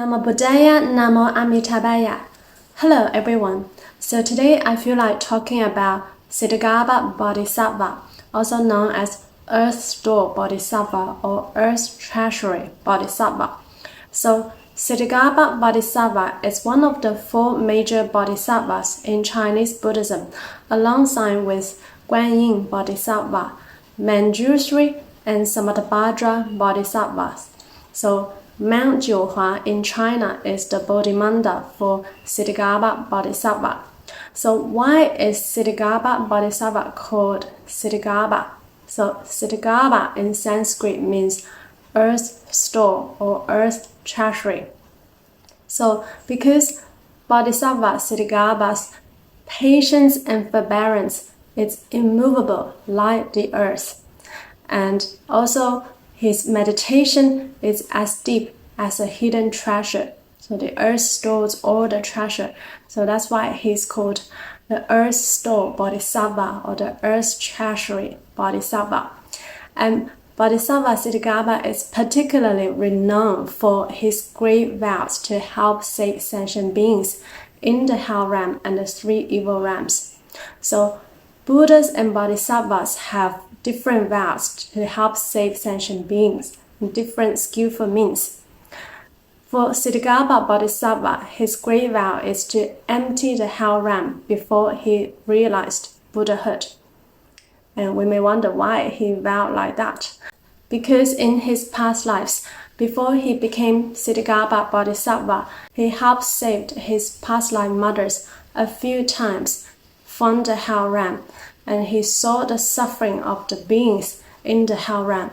Namo Buddhaya, Namo Amitabhaya. Hello everyone. So today I feel like talking about Ksitigarbha Bodhisattva, also known as Earth Store Bodhisattva or Earth Treasury Bodhisattva. So Ksitigarbha Bodhisattva is one of the four major bodhisattvas in Chinese Buddhism, alongside with Guanyin Bodhisattva, Manjushri, and Samattabhadra Bodhisattvas. So Mount Jiuhua in China is the Bodhimanda for Ksitigarbha Bodhisattva. So why is Ksitigarbha Bodhisattva called Ksitigarbha? So Ksitigarbha in Sanskrit means earth store or earth treasury. So because Bodhisattva Ksitigarbha's patience and forbearance is immovable like the earth, and also his meditation is as deep as a hidden treasure. So the earth stores all the treasure. So that's why he's called the earth store bodhisattva or the earth treasury bodhisattva. And Bodhisattva Ksitigarbha is particularly renowned for his great vows to help save sentient beings in the hell realm and the three evil realms. So Buddhas and Bodhisattvas have different vows to help save sentient beings in different skillful means. For Ksitigarbha Bodhisattva, his great vow is to empty the hell realm before he realized Buddhahood. And we may wonder why he vowed like that. Because in his past lives, before he became Ksitigarbha Bodhisattva, he helped save his past life mothers a few times from the hell realm, and he saw the suffering of the beings in the hell realm,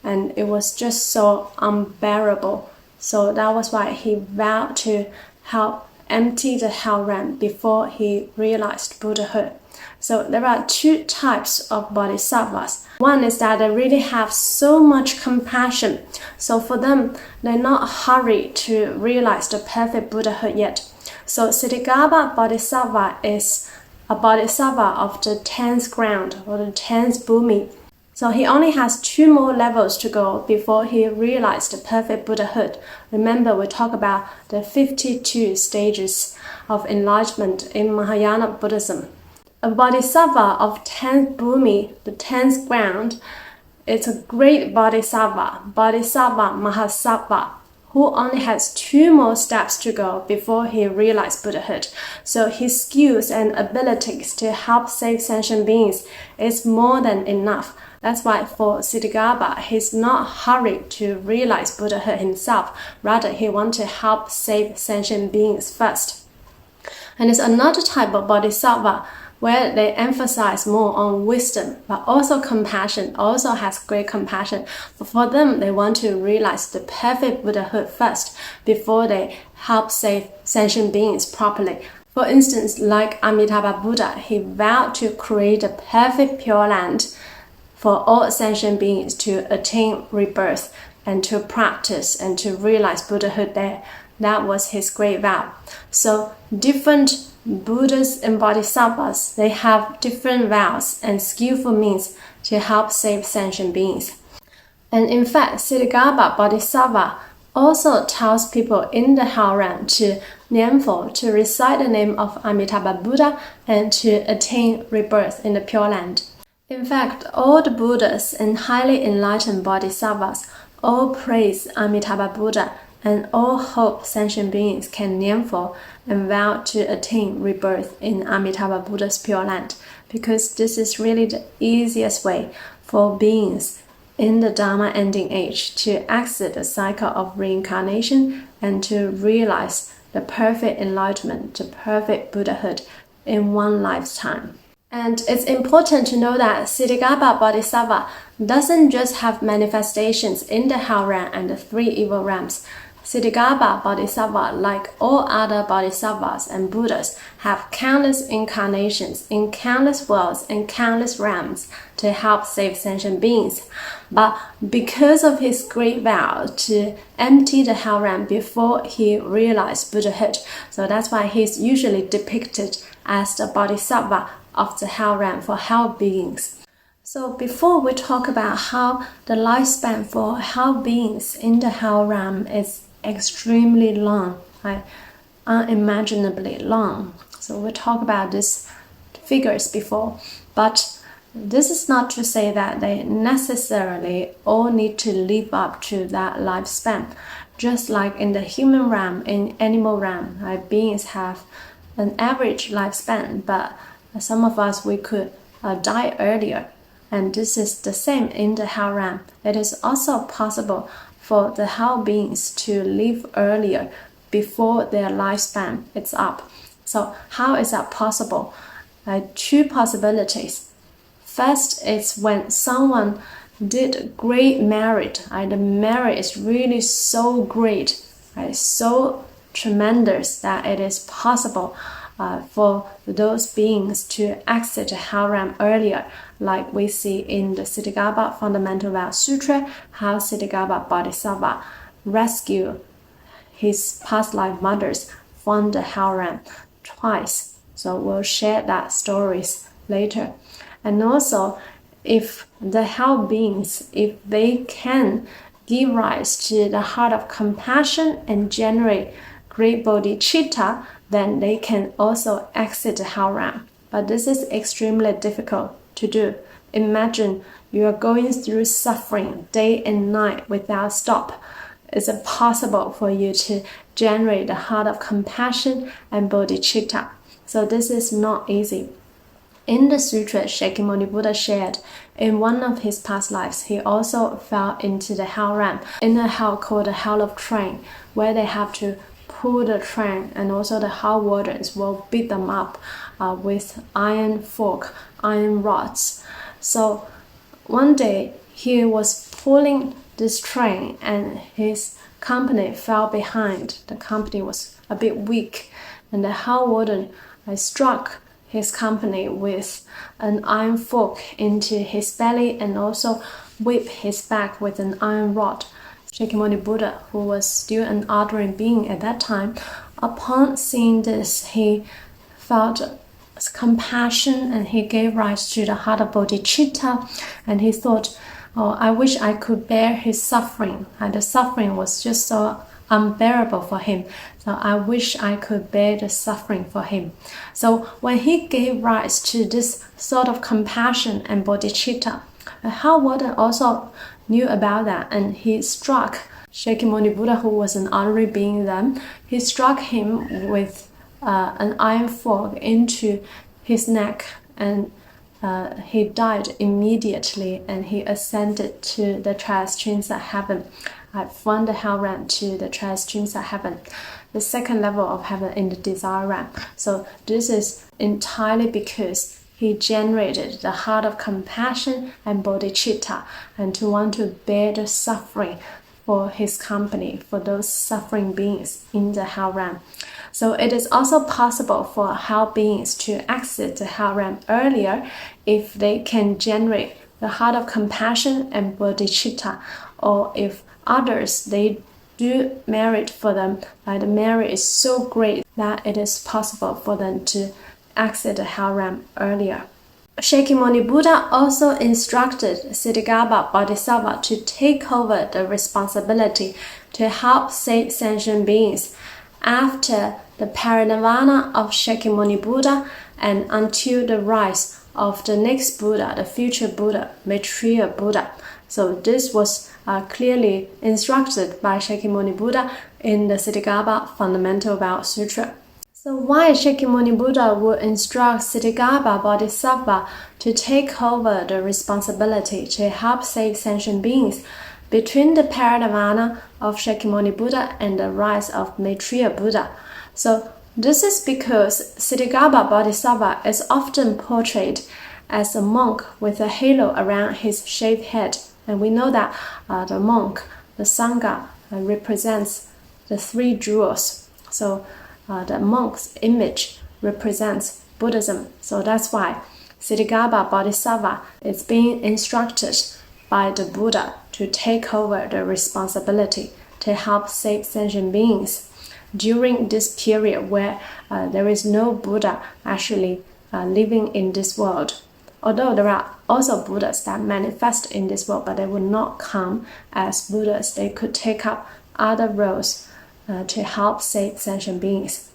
and it was just so unbearable. So that was why he vowed to help empty the hell realm before he realized Buddhahood. So there are two types of bodhisattvas. One is that they really have so much compassion. So for them, they're not hurried to realize the perfect Buddhahood yet. So Ksitigarbha Bodhisattva is a bodhisattva of the 10th ground or the 10th bhumi. So he only has 2 more levels to go before he realized the perfect Buddhahood. Remember, we talk about the 52 stages of enlightenment in Mahayana Buddhism. A bodhisattva of 10th bhumi, the 10th ground, is a great bodhisattva, Bodhisattva Mahasattva, who only has 2 more steps to go before he realized Buddhahood. So his skills and abilities to help save sentient beings is more than enough. That's why for Ksitigarbha, he's not hurried to realize Buddhahood himself. Rather, he wants to help save sentient beings first. And there's another type of bodhisattva where they emphasize more on wisdom, but also compassion, also has great compassion. But for them, they want to realize the perfect Buddhahood first before they help save sentient beings properly. For instance, like Amitabha Buddha, he vowed to create a perfect pure land for all sentient beings to attain rebirth and to practice and to realize Buddhahood there. That was his great vow. So different Buddhas and Bodhisattvas, they have different vows and skillful means to help save sentient beings. And in fact, Ksitigarbha Bodhisattva also tells people in the hell realm to nianfo, to recite the name of Amitabha Buddha and to attain rebirth in the Pure Land. In fact, all the Buddhas and highly enlightened Bodhisattvas all praise Amitabha Buddha and all hope sentient beings can nianfo and vow to attain rebirth in Amitabha Buddha's Pure Land, because this is really the easiest way for beings in the Dharma ending age to exit the cycle of reincarnation and to realize the perfect enlightenment, the perfect Buddhahood in one lifetime. And it's important to know that Ksitigarbha Bodhisattva doesn't just have manifestations in the hell realm and the 3 evil realms. Ksitigarbha Bodhisattva, like all other bodhisattvas and Buddhas, have countless incarnations in countless worlds and countless realms to help save sentient beings. But because of his great vow to empty the hell realm before he realized Buddhahood, so that's why he's usually depicted as the bodhisattva of the hell realm for hell beings. So before we talk about how the lifespan for hell beings in the hell realm is extremely long, unimaginably long. So we'll talk about these figures before, but this is not to say that they necessarily all need to live up to that lifespan. Just like in the human realm, in animal realm, beings have an average lifespan, but some of us, we could die earlier. And this is the same in the hell realm. It is also possible for the hell beings to live earlier before their lifespan is up. So how is that possible? Two possibilities. First is when someone did great merit. The merit is really so great, so tremendous that it is possible for those beings to exit the hell realm earlier, like we see in the Ksitigarbha Fundamental Vow Sutra, how Ksitigarbha Bodhisattva rescued his past life mothers from the hell realm twice. So we'll share that stories later. And also, if the hell beings, if they can give rise to the heart of compassion and generate great bodhicitta, then they can also exit the hell realm. But this is extremely difficult to do. Imagine you are going through suffering day and night without stop. Is it possible for you to generate the heart of compassion and bodhicitta? So this is not easy. In the sutra, Shakyamuni Buddha shared, in one of his past lives, he also fell into the hell realm, in a hell called the hell of train, where they have to pull the train, and also the hell wardens will beat them up with iron fork, iron rods. So one day he was pulling this train and his company fell behind. The company was a bit weak, and the hell warden struck his company with an iron fork into his belly and also whip his back with an iron rod. Shakyamuni Buddha, who was still an ordinary being at that time, upon seeing this, he felt compassion and he gave rise to the heart of bodhicitta, and he thought, oh, I wish I could bear his suffering. And the suffering was just so unbearable for him. So I wish I could bear the suffering for him. So when he gave rise to this sort of compassion and bodhicitta, the hell warden also knew about that, and he struck Shakyamuni Buddha, who was an ordinary being then. He struck him with an iron fork into his neck, and he died immediately, and he ascended to the transcended heaven, from the hell realm to the transcended heaven, the second level of heaven in the desire realm. So this is entirely because he generated the heart of compassion and bodhicitta, and to want to bear the suffering for his company, for those suffering beings in the hell realm. So it is also possible for hell beings to exit the hell realm earlier if they can generate the heart of compassion and bodhicitta, or if others, they do merit for them, like the merit is so great that it is possible for them to exit the hell realm earlier. Shakyamuni Buddha also instructed Ksitigarbha Bodhisattva to take over the responsibility to help save sentient beings after the parinirvana of Shakyamuni Buddha and until the rise of the next Buddha, the future Buddha, Maitreya Buddha. So this was clearly instructed by Shakyamuni Buddha in the Ksitigarbha Fundamental Vow Sutra. So why Shakyamuni Buddha would instruct Ksitigarbha Bodhisattva to take over the responsibility to help save sentient beings between the parinirvana of Shakyamuni Buddha and the rise of Maitreya Buddha? So this is because Ksitigarbha Bodhisattva is often portrayed as a monk with a halo around his shaved head. And we know that the monk, the Sangha, represents the three jewels. So the monk's image represents Buddhism. So that's why Ksitigarbha Bodhisattva is being instructed by the Buddha to take over the responsibility to help save sentient beings during this period where there is no Buddha actually living in this world. Although there are also Buddhas that manifest in this world, but they will not come as Buddhas. They could take up other roles to help save sentient beings.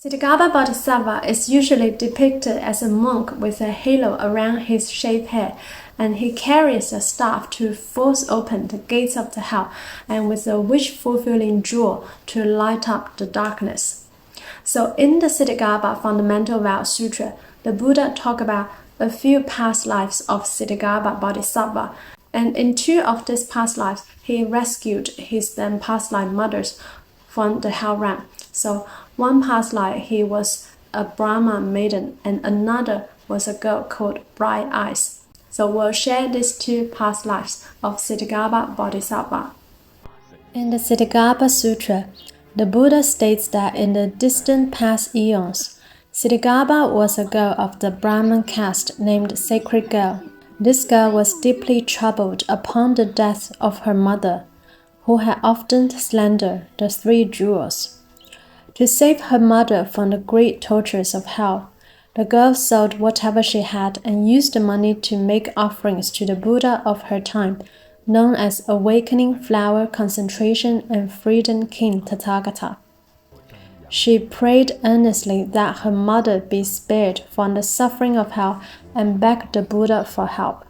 Ksitigarbha Bodhisattva is usually depicted as a monk with a halo around his shaved head, and he carries a staff to force open the gates of the hell, and with a wish-fulfilling jewel to light up the darkness. So in the Ksitigarbha Fundamental Vow Sutra, the Buddha talked about a few past lives of Ksitigarbha Bodhisattva, and in 2 of these past lives, he rescued his then past life mothers from the hell realm. So one past life, he was a Brahman maiden, and another was a girl called Bright Eyes. So we'll share these 2 past lives of Ksitigarbha Bodhisattva. In the Ksitigarbha Sutra, the Buddha states that in the distant past eons, Ksitigarbha was a girl of the Brahman caste named Sacred Girl. This girl was deeply troubled upon the death of her mother, who had often slandered the 3 jewels. To save her mother from the great tortures of hell, the girl sold whatever she had and used the money to make offerings to the Buddha of her time, known as Awakening Flower Concentration and Freedom King Tathagata. She prayed earnestly that her mother be spared from the suffering of hell and begged the Buddha for help.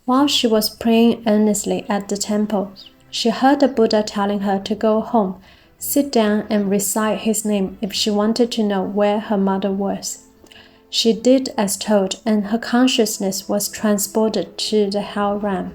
While she was praying earnestly at the temple, she heard the Buddha telling her to go home, sit down and recite his name if she wanted to know where her mother was. She did as told, and her consciousness was transported to the hell realm.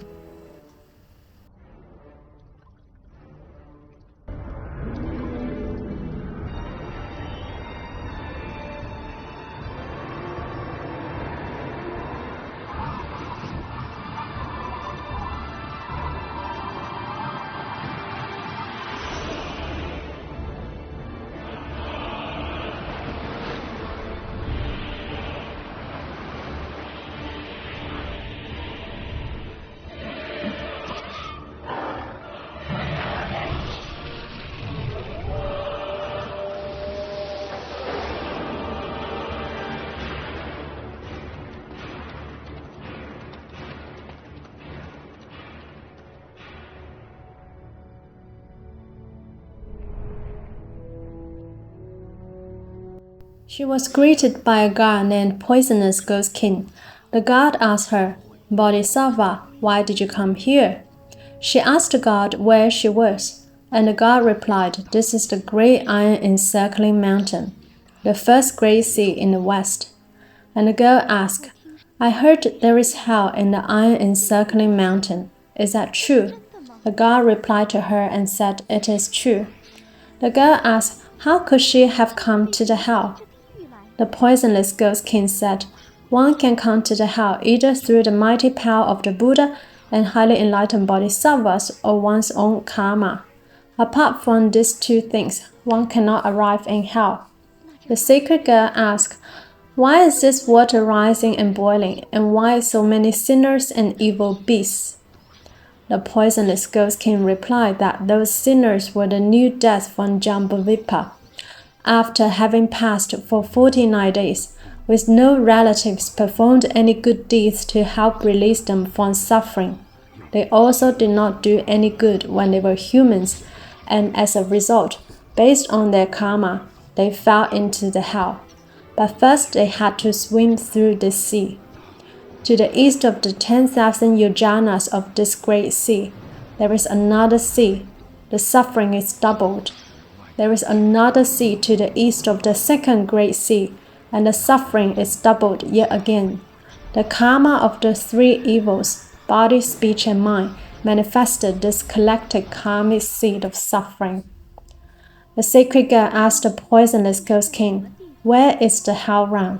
She was greeted by a guard named Poisonous Ghost King. The guard asked her, "Bodhisattva, why did you come here?" She asked the guard where she was, and the guard replied, "This is the great iron encircling mountain, the first great sea in the west." And the girl asked, "I heard there is hell in the iron encircling mountain. Is that true?" The guard replied to her and said, "It is true." The girl asked, "How could she have come to the hell?" The Poisonous Ghost King said, "One can come to the hell either through the mighty power of the Buddha and highly enlightened bodhisattvas or one's own karma. Apart from these 2 things, one cannot arrive in hell." The sacred girl asked, "Why is this water rising and boiling, and why so many sinners and evil beasts?" The Poisonous Ghost King replied that those sinners were the new death from Jambavippa. After having passed for 49 days, with no relatives performed any good deeds to help release them from suffering. They also did not do any good when they were humans, and as a result, based on their karma, they fell into the hell. But first they had to swim through the sea. To the east of the 10,000 yojanas of this great sea, there is another sea. The suffering is doubled. There is another sea to the east of the second great sea, and the suffering is doubled yet again. The karma of the 3 evils, body, speech, and mind, manifested this collective karmic seed of suffering. The sacred girl asked the Poisonous Ghost King, "Where is the hell realm?"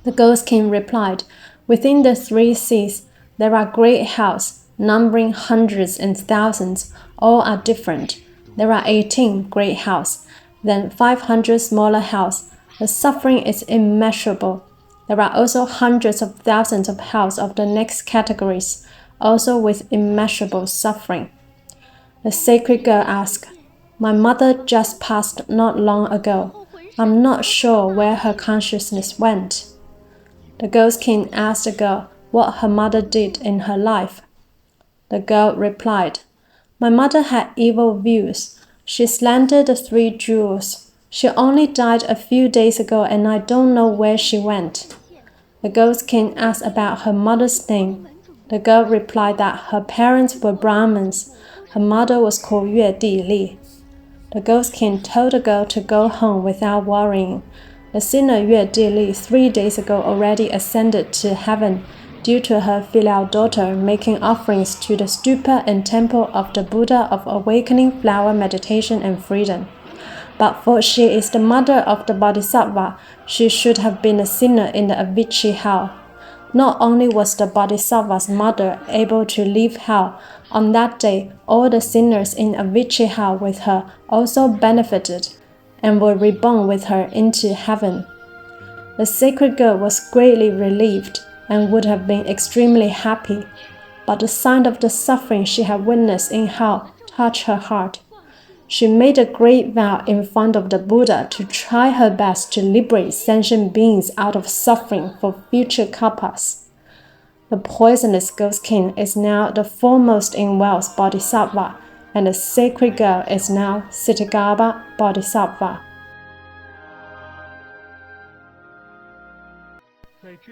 The Ghost King replied, "Within the 3 seas, there are great hells, numbering hundreds and thousands. All are different. There are 18 great hells, then 500 smaller hells. The suffering is immeasurable. There are also hundreds of thousands of hells of the next categories, also with immeasurable suffering." The sacred girl asked, "My mother just passed not long ago. I'm not sure where her consciousness went." The Ghost King asked the girl what her mother did in her life. The girl replied, "My mother had evil views. She slandered the 3 jewels. She only died a few days ago and I don't know where she went. The Ghost King asked about her mother's name. The girl replied that her parents were Brahmins. Her mother was called Yue Di Li. The Ghost King told the girl to go home without worrying. The sinner Yue Di Li 3 days ago already ascended to heaven due to her filial daughter making offerings to the stupa and temple of the Buddha of Awakening Flower Meditation and Freedom. But for she is the mother of the Bodhisattva, she should have been a sinner in the Avicii hell. Not only was the Bodhisattva's mother able to leave hell, on that day all the sinners in Avicii hell with her also benefited and were reborn with her into heaven. The sacred girl was greatly relieved and would have been extremely happy, but the sight of the suffering she had witnessed in hell touched her heart. She made a great vow in front of the Buddha to try her best to liberate sentient beings out of suffering for future kalpas. The poisonous Ghost King is now the foremost in wealth Bodhisattva, and the sacred girl is now Ksitigarbha Bodhisattva.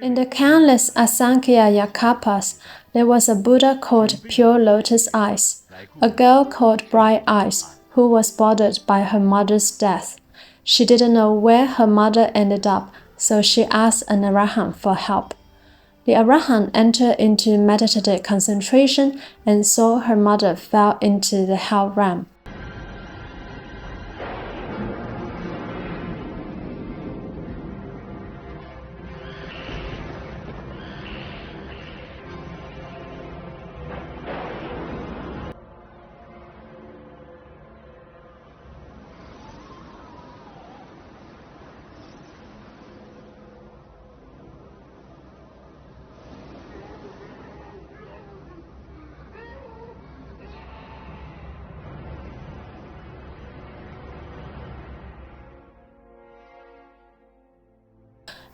In the countless Asankhya Kalpas, there was a Buddha called Pure Lotus Eyes, a girl called Bright Eyes, who was bothered by her mother's death. She didn't know where her mother ended up, so she asked an arahant for help. The arahant entered into meditative concentration and saw her mother fell into the hell realm.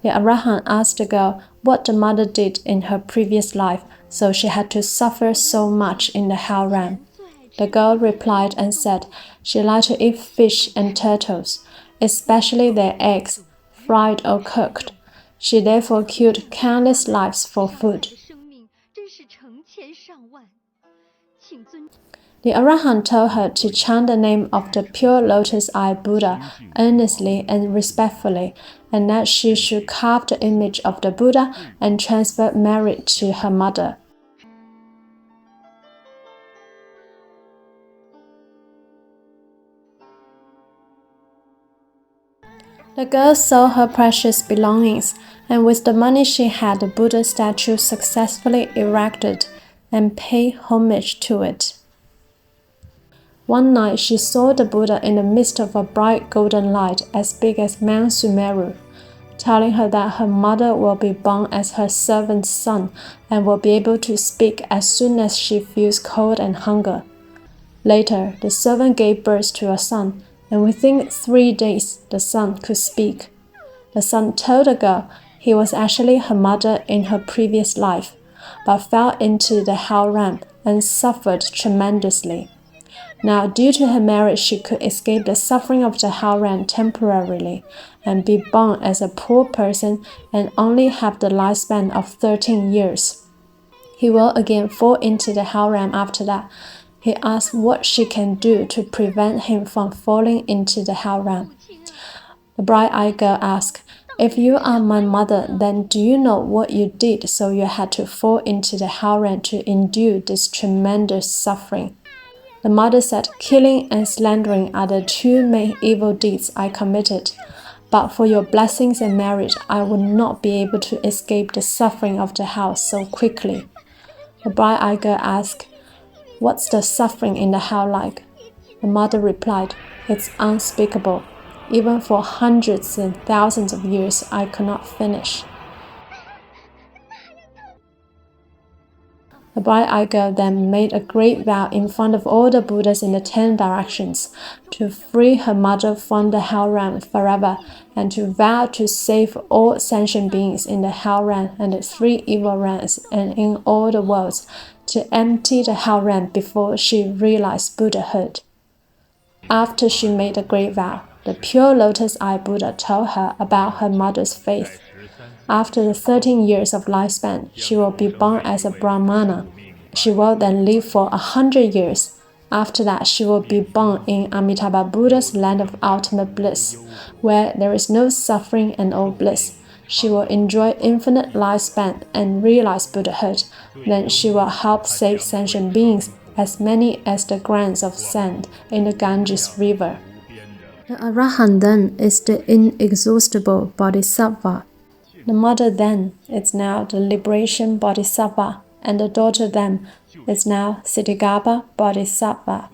The arahant asked the girl what the mother did in her previous life, so she had to suffer so much in the hell realm. The girl replied and said she liked to eat fish and turtles, especially their eggs, fried or cooked. She therefore killed countless lives for food. The arahant told her to chant the name of the Pure Lotus Eye Buddha earnestly and respectfully, and that she should carve the image of the Buddha and transfer merit to her mother. The girl sold her precious belongings, and with the money she had the Buddha statue successfully erected and paid homage to it. One night she saw the Buddha in the midst of a bright golden light as big as Mount Sumeru, telling her that her mother will be born as her servant's son and will be able to speak as soon as she feels cold and hunger. Later, the servant gave birth to a son, and within 3 days the son could speak. The son told the girl he was actually her mother in her previous life, but fell into the hell realm and suffered tremendously. Now, due to her merit, she could escape the suffering of the hell realm temporarily and be born as a poor person and only have the lifespan of 13 years. He will again fall into the hell realm after that. He asked what she can do to prevent him from falling into the hell realm. The bright-eyed girl asked, "If you are my mother, then do you know what you did so you had to fall into the hell realm to endure this tremendous suffering?" The mother said, "Killing and slandering are the 2 main evil deeds I committed. But for your blessings and merit, I would not be able to escape the suffering of the hell so quickly." The bright-eyed girl asked, "What's the suffering in the hell like?" The mother replied, "It's unspeakable. Even for hundreds and thousands of years, I could not finish." The bright-eyed girl then made a great vow in front of all the Buddhas in the 10 directions to free her mother from the hell realm forever and to vow to save all sentient beings in the hell realm and the 3 evil realms and in all the worlds, to empty the hell realm before she realized Buddhahood. After she made a great vow, the pure lotus-eye Buddha told her about her mother's faith. After the 13 years of lifespan, she will be born as a Brahmana. She will then live for 100 years. After that, she will be born in Amitabha Buddha's land of ultimate bliss, where there is no suffering and all bliss. She will enjoy infinite lifespan and realize Buddhahood. Then she will help save sentient beings, as many as the grains of sand in the Ganges River. The Arahant then is the inexhaustible Bodhisattva. The mother then is now the liberation Bodhisattva, and the daughter then is now Ksitigarbha Bodhisattva.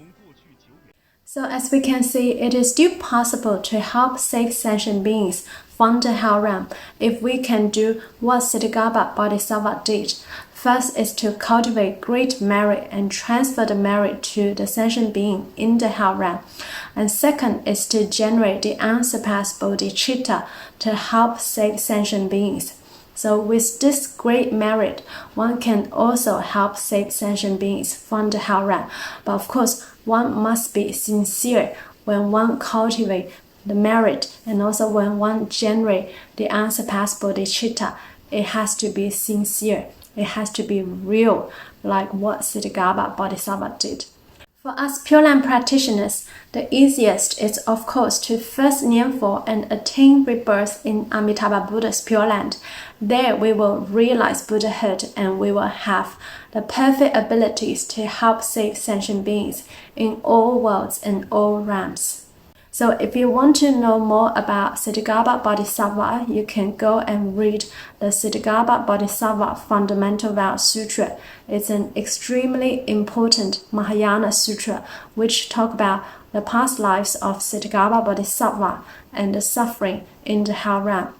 So as we can see, it is still possible to help save sentient beings from the hell realm if we can do what Ksitigarbha Bodhisattva did. First is to cultivate great merit and transfer the merit to the sentient being in the hell realm. And second is to generate the unsurpassed bodhicitta to help save sentient beings. So with this great merit, one can also help save sentient beings from the hell realm. But of course, one must be sincere when one cultivates the merit, and also when one generates the unsurpassed bodhicitta. It has to be sincere. It has to be real, like what Ksitigarbha Bodhisattva did. For us Pure Land practitioners, the easiest is of course to first niệm for and attain rebirth in Amitabha Buddha's Pure Land. There we will realize Buddhahood and we will have the perfect abilities to help save sentient beings in all worlds and all realms. So if you want to know more about Ksitigarbha Bodhisattva, you can go and read the Ksitigarbha Bodhisattva Fundamental Vow Sutra. It's an extremely important Mahayana sutra which talk about the past lives of Ksitigarbha Bodhisattva and the suffering in the hell realm.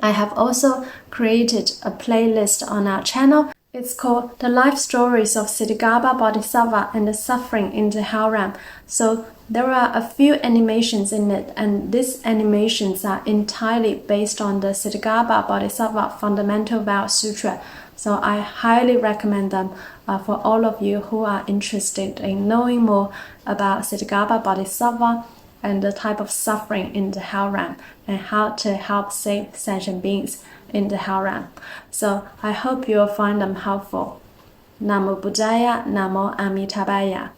I have also created a playlist on our channel. It's called The Life Stories of Ksitigarbha Bodhisattva and the Suffering in the Hell Realm. So there are a few animations in it, and these animations are entirely based on the Ksitigarbha Bodhisattva Fundamental Vow Sutra. So I highly recommend them for all of you who are interested in knowing more about Ksitigarbha Bodhisattva and the type of suffering in the hell realm and how to help save sentient beings in the hell realm. So I hope you will find them helpful. Namo Buddhaya, Namo Amitabhaya.